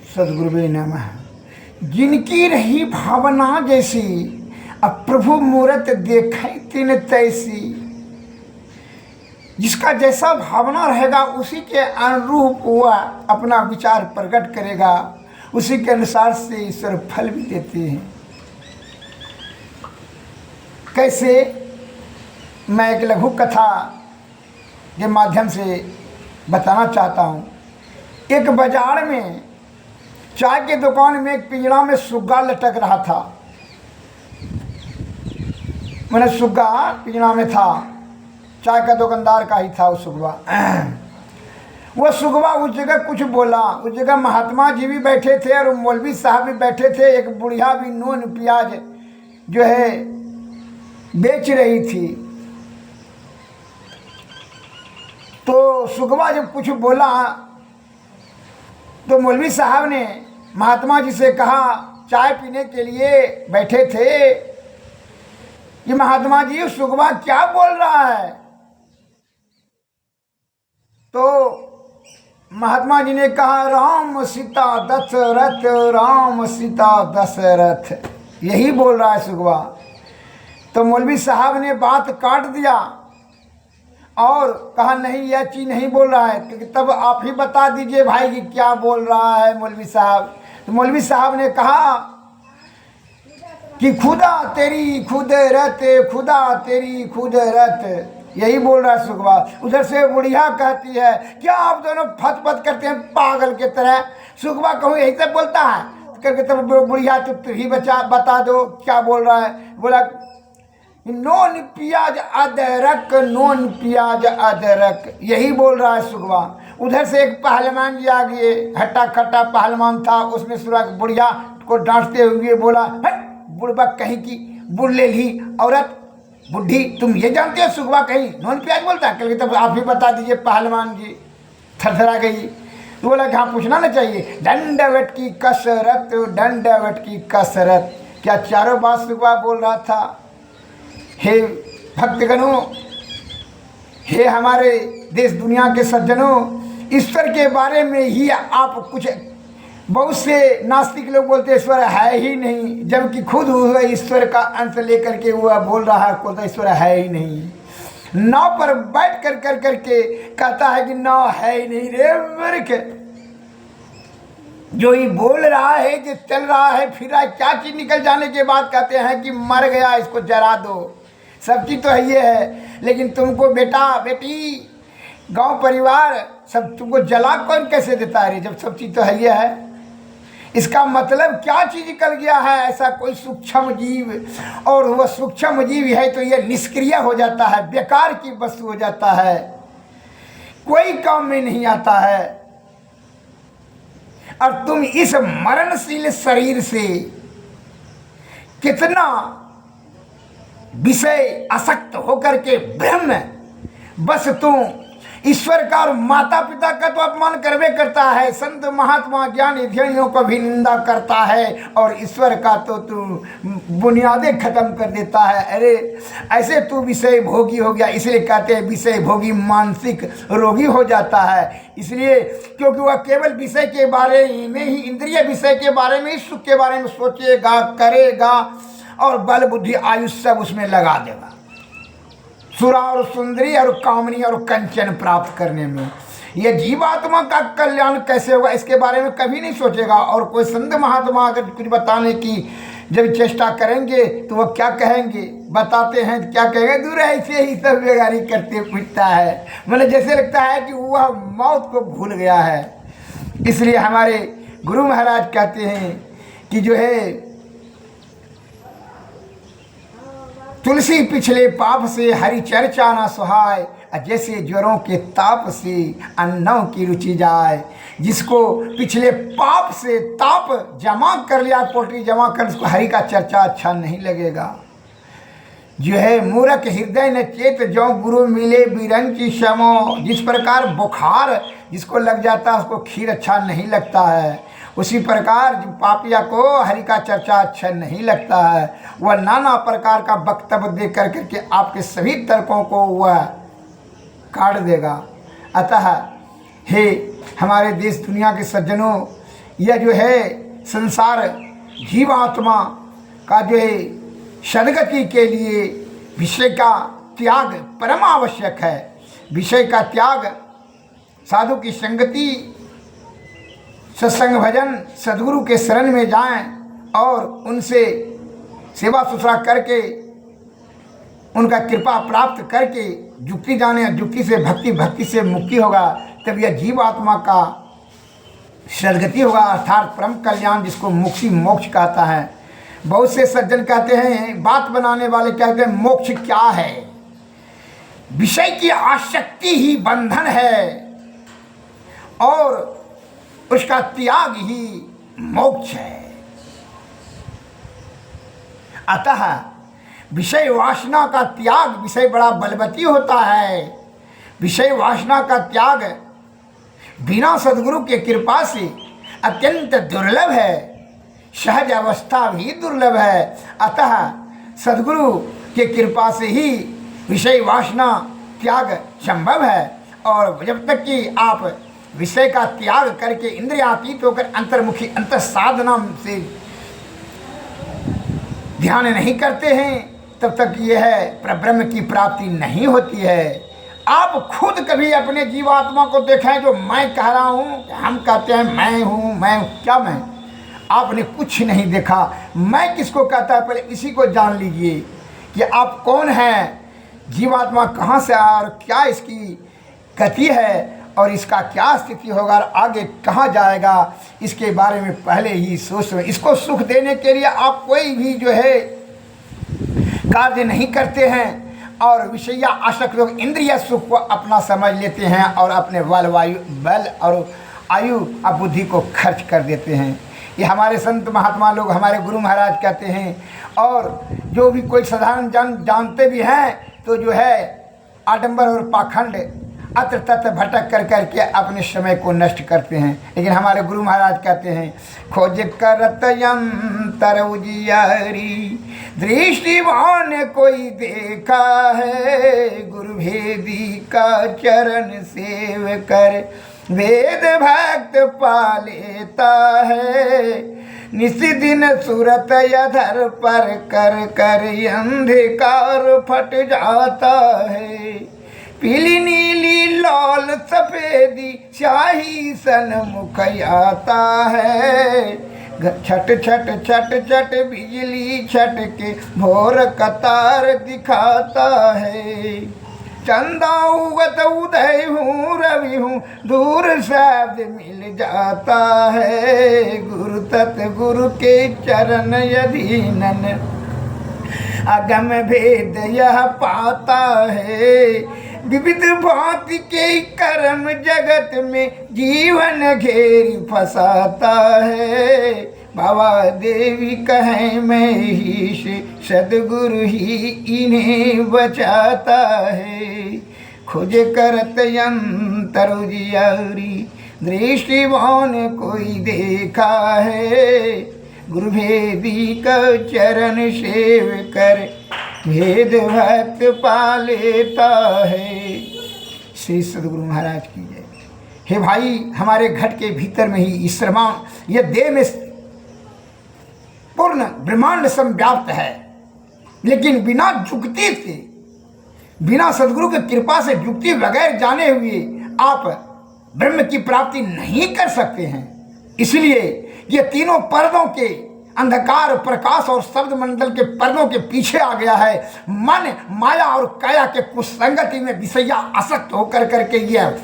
सद्गुरुवे नमः। जिनकी रही भावना जैसी, अब प्रभु मूरत देखे तिन तैसी। जिसका जैसा भावना रहेगा उसी के अनुरूप वह अपना विचार प्रकट करेगा, उसी के अनुसार से ईश्वर फल भी देते हैं। कैसे? मैं एक लघु कथा के माध्यम से बताना चाहता हूँ। एक बाजार में चाय के दुकान में एक पिंजरा में सुग्गा लटक रहा था। मैंने सुग्गा पिंजरा में था, चाय का दुकानदार का ही था वो सुगवा। वो सुगवा उस जगह कुछ बोला। उस जगह महात्मा जी भी बैठे थे और मौलवी साहब भी बैठे थे। एक बुढ़िया भी नून प्याज जो है बेच रही थी। तो सुगवा जब कुछ बोला तो मौलवी साहब ने महात्मा जी से कहा, चाय पीने के लिए बैठे थे, कि महात्मा जी सुगवा क्या बोल रहा है? तो महात्मा जी ने कहा, राम सीता दशरथ, राम सीता दशरथ, यही बोल रहा है सुगवा। तो मौलवी साहब ने बात काट दिया और कहा, नहीं यह चीज़ नहीं बोल रहा है, क्योंकि तब आप ही बता दीजिए भाई कि क्या बोल रहा है मौलवी साहब। तो मौलवी साहब ने कहा कि खुदा तेरी खुदरत, खुदा तेरी खुदरत, यही बोल रहा है सुगवा। उधर से बुढ़िया कहती है, क्या आप दोनों फत फत करते हैं पागल के तरह? सुगवा कहूँ यही सब बोलता है करके, तब बुढ़िया तू ही बता दो क्या बोल रहा है। बोला, नोन प्याज अदरक, नोन प्याज अदरक, यही बोल रहा है सुगवा। उधर से एक पहलवान जी आ गए, हट्टा खट्टा पहलवान था। उसने सुरा बुढ़िया को डांटते हुए बोला, हट बुढ़बा कहीं की, बुढ़ ले ली औरत, बुढ़ी, तुम ये जानते हो सुगवा कहीं नोन प्याज बोलता है? तब आप ही बता दीजिए। पहलवान जी थरथरा गई। तो बोला, हाँ पूछना ना चाहिए। दंडवत की कसरत, दंडवत की कसरत, क्या चारों बात सुगवा बोल रहा था? हे भक्तगणों, हे हमारे देश दुनिया के सज्जनों, ईश्वर के बारे में ही आप कुछ, बहुत से नास्तिक लोग बोलते ईश्वर है ही नहीं, जबकि खुद हुआ ईश्वर का अंश लेकर के वह बोल रहा है कोई ईश्वर है ही नहीं। नाव पर बैठ कर करके कहता है कि नाव है ही नहीं। रे मूर्ख, जो ही बोल रहा है, जो चल रहा है, फिर रहा है, क्या चीज निकल जाने के बाद कहते हैं कि मर गया, इसको जरा दो। सब चीज तो ये है, लेकिन तुमको बेटा बेटी गांव परिवार सब तुमको जला कौन कैसे देता है? जब सब चीज तो ये है। इसका मतलब क्या चीज निकल गया है? ऐसा कोई सूक्ष्म जीव, और वह सूक्ष्म जीव है तो यह निष्क्रिय हो जाता है, बेकार की वस्तु हो जाता है, कोई काम में नहीं आता है। और तुम इस मरणशील शरीर से कितना विषय आसक्त होकर के ब्रह्म, बस तुम ईश्वर का और माता पिता का तो अपमान करवे करता है, संत महात्मा ज्ञानी ध्यानियों को भी निंदा करता है, और ईश्वर का तो तू बुनियादें खत्म कर देता है। अरे ऐसे तू विषय भोगी हो गया। इसलिए कहते हैं विषय भोगी मानसिक रोगी हो जाता है। इसलिए क्योंकि वह केवल विषय के बारे में ही, इंद्रिय विषय के बारे में ही, सुख के बारे में सोचेगा, करेगा, और बल बुद्धि आयुष सब उसमें लगा देगा, सुरा और सुंदरी और कामनी और कंचन प्राप्त करने में। यह जीवात्मा का कल्याण कैसे होगा इसके बारे में कभी नहीं सोचेगा। और कोई संत महात्मा अगर कुछ बताने की जब चेष्टा करेंगे तो वह क्या कहेंगे, बताते हैं क्या कहेंगे, दूर ऐसे ही सब बेगारी करते फिरता है, मतलब जैसे लगता है कि वह मौत को भूल गया है। इसलिए हमारे गुरु महाराज कहते हैं कि जो है, तुलसी पिछले पाप से हरि चर्चा ना सुहाय, जैसे ज्वरों के ताप से अन्नों की रुचि जाए। जिसको पिछले पाप से ताप जमा कर लिया, पोटली जमा कर, उसको हरि का चर्चा अच्छा नहीं लगेगा। जो है मूर्ख हृदय न चेत, जो गुरु मिले बिरंची शमो। जिस प्रकार बुखार जिसको लग जाता है उसको खीर अच्छा नहीं लगता है, उसी प्रकार पापिया को हरि का चर्चा अच्छा नहीं लगता है। वह नाना प्रकार का वक्तव्य दे कर करके आपके सभी तर्कों को वह काट देगा। अतः हे हमारे देश दुनिया के सज्जनों, यह जो है संसार जीवात्मा का जो है सदगति के लिए विषय का त्याग परम आवश्यक है। विषय का त्याग, साधु की संगति, सत्संग भजन, सद्गुरु के शरण में जाएं और उनसे सेवा सुश्रा करके उनका कृपा प्राप्त करके जुक्ति जाने, जुक्ति से भक्ति, भक्ति से मुक्ति होगा, तब यह जीवात्मा का सदगति होगा, अर्थात परम कल्याण, जिसको मुक्ति मोक्ष कहता है। बहुत से सज्जन कहते हैं, बात बनाने वाले कहते हैं मोक्ष क्या है? विषय की आसक्ति ही बंधन है और उसका त्याग ही मोक्ष है। अतः विषय वासना का त्याग, विषय बड़ा बलवती होता है, विषय वासना का त्याग बिना सद्गुरु के कृपा से अत्यंत दुर्लभ है, सहज अवस्था भी दुर्लभ है। अतः सद्गुरु के कृपा से ही विषय वासना त्याग संभव है। और जब तक कि आप विषय का त्याग करके इंद्रियातीत होकर अंतर्मुखी अंतर साधना से ध्यान नहीं करते हैं, तब तक यह परब्रह्म की प्राप्ति नहीं होती है। आप खुद कभी अपने जीवात्मा को देखें, जो मैं कह रहा हूँ, हम कहते हैं मैं हूँ, मैं क्या मैं? आपने कुछ नहीं देखा। मैं किसको कहता है, पहले इसी को जान लीजिए कि आप कौन हैं, जीवात्मा कहाँ से आया और क्या इसकी गति है और इसका क्या स्थिति होगा और आगे कहाँ जाएगा, इसके बारे में पहले ही सोच रहे। इसको सुख देने के लिए आप कोई भी जो है कार्य नहीं करते हैं और विषया आसक्त लोग इंद्रिय सुख को अपना समझ लेते हैं और अपने बल और आयु और बुद्धि को खर्च कर देते हैं। ये हमारे संत महात्मा लोग, हमारे गुरु महाराज कहते हैं। और जो भी कोई साधारण जानते भी हैं तो जो है आडंबर और पाखंड अत्र तत्र भटक कर करके अपने समय को नष्ट करते हैं। लेकिन हमारे गुरु महाराज कहते हैं, खोज करत यंतर उजियारी, दृष्टिवान कोई देखा है, गुरु भेदी का चरण सेव कर, वेद भक्त पा लेता है, निस दिन सूरत अधर पर कर कर अंधकार फट जाता है, पीली नीली लाल सफेदी स्याही सन मुख आता है, छट छट छट छट बिजली छट के भोर कतार दिखाता है, चंदा उगत उदय हूँ रवि हूँ दूर शब्द मिल जाता है, गुरु तत् गुरु के चरण अधीनन अगम भेद यह पाता है, विविध भांति के कर्म जगत में जीवन घेरी फंसाता है, बाबा देवी कहें मैं ही से सदगुरु ही इन्हें बचाता है, खोज करत यंतर उजियारी, दृष्टिवान कोई देखा है, गुरु भेदी का चरण सेव कर, भेद भक्त पा लेता है। श्री सद्गुरु महाराज की जय। हे भाई, हमारे घट के भीतर में ही ईश्वरमा यह देह में पूर्ण ब्रह्मांड संव्याप्त है, लेकिन बिना जुक्ति से, बिना सद्गुरु की कृपा से जुक्ति बगैर जाने हुए आप ब्रह्म की प्राप्ति नहीं कर सकते हैं। इसलिए ये तीनों पर्दों के अंधकार, प्रकाश और शब्द मंडल के पर्दों के पीछे आ गया है। मन, माया और काया के कुसंगति में विषया आसक्त होकर करके यह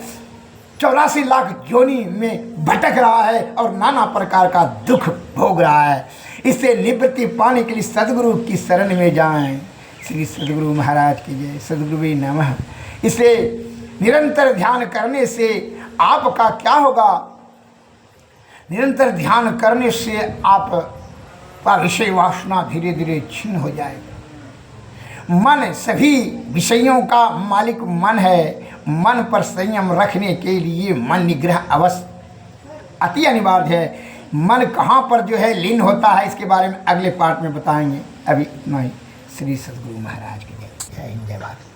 84 लाख योनि में भटक रहा है और नाना प्रकार का दुख भोग रहा है। इससे निवृत्ति पाने के लिए सद्गुरु की शरण में जाएं। श्री सद्गुरु महाराज की जय। सद्गुरु नमः। इसे निरंतर ध्यान करने से आपका क्या होगा? निरंतर ध्यान करने से आपका विषय वासना धीरे धीरे छीन हो जाएगा। मन सभी विषयों का मालिक मन है। मन पर संयम रखने के लिए मन निग्रह अवश्य अति अनिवार्य है। मन कहाँ पर जो है लीन होता है, इसके बारे में अगले पार्ट में बताएंगे। अभी इतना ही। श्री सद्गुरु महाराज की जय। जय हिंद, जय भारत।